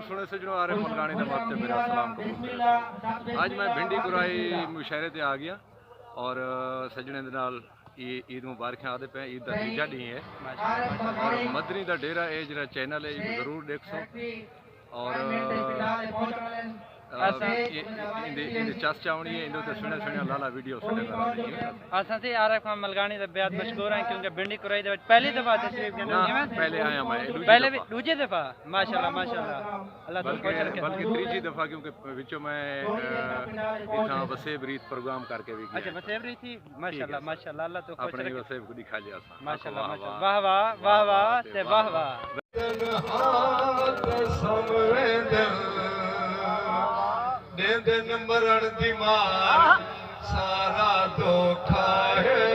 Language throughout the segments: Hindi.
सुने सजनों आरिफ मलकानी दा वास्ते मेरा सलाम कबूल। आज मैं भिंडी कुराई मुशायरे ते आ गया और सजने दे नाल ईद मुबारक आदे पे। ईद का तीजा डी है और मदनी का डेरा है जरा चैनल है जरूर देखो और चस चावनी है इंदो ते सुने सुने लाला वीडियो सुने असां से आरिफ मलकानी दा बेहद मशहूर है क्योंकि भिंडी कुराई दे पहली दफा तशरीफ पहले आया मैं पहले भी दूसरी दफा माशाल्लाह माशाल्लाह अल्लाह तो खुश रखे बल्कि तीसरी दफा क्योंकि विचों मैं इतना वसेब रीत प्रोग्राम करके भी गया। अच्छा वसेब रीत थी माशाल्लाह माशाल्लाह अल्लाह तो खुश अपने रखे वसेब को दिखा लिया माशाल्लाह माशाल्लाह वाह वाह वाह वाह ते वाह वाह मरण दी मार सारा धोखा है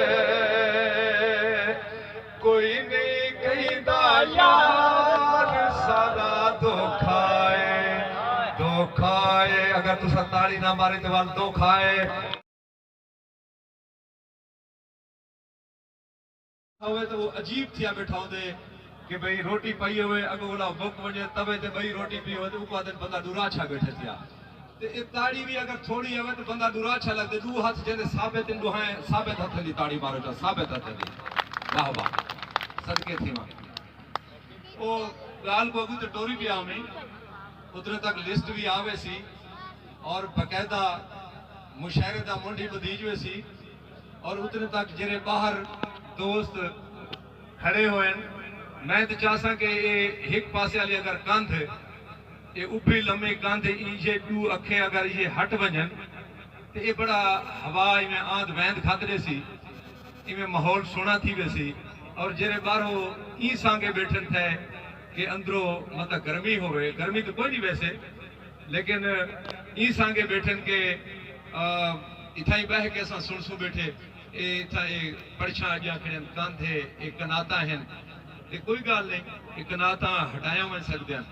कोई नहीं कहता यार सारा धोखा है अगर तुसा ताड़ी ना मारे तो वाल धोखा है तो वो अजीब थिया बैठा होंदे कि भाई रोटी पई हुए अगो वाला बुक वने तवे ते भाई रोटी पी हो तो उको दिन बंदा दूरा छा बैठे थिया ते ताड़ी भी अगर थोड़ी है तो बंदा दूरा अच्छा लगदे दू हाथ जने साबित इन दुहाए साबित हथ दी ताड़ी मारो तो साबित हथ दी वाह वाह सदके थी मां ओ गाल को अगु तो टोरी भी आवे उधर तक लिस्ट भी आवे सी और बकायदा मुशायरे दा मुंडी बदीज वे सी और उधर तक जेरे बाहर दोस्त खड़े होए मैं तो चाहसा कि ये एक पासे वाली अगर कंध ये उभी लम्बी कंध ये दू अखे अगर ये हट वजन तो ये बड़ा हवा इवें आंध वैंद खातरे सी इवें माहौल सोना थी वैसी और जेरे बाहरों ई सांगे बैठन थे कि अंदरों मतलब गर्मी होवे गर्मी तो कोई नहीं वैसे लेकिन ई सांगे बैठन के इथा ही बह के सुन सुन बैठे इथा पड़छा अजा खड़न कंध है एक कनाता हैं कोई गाल नहीं कनाता हटाया वही सकते हैं।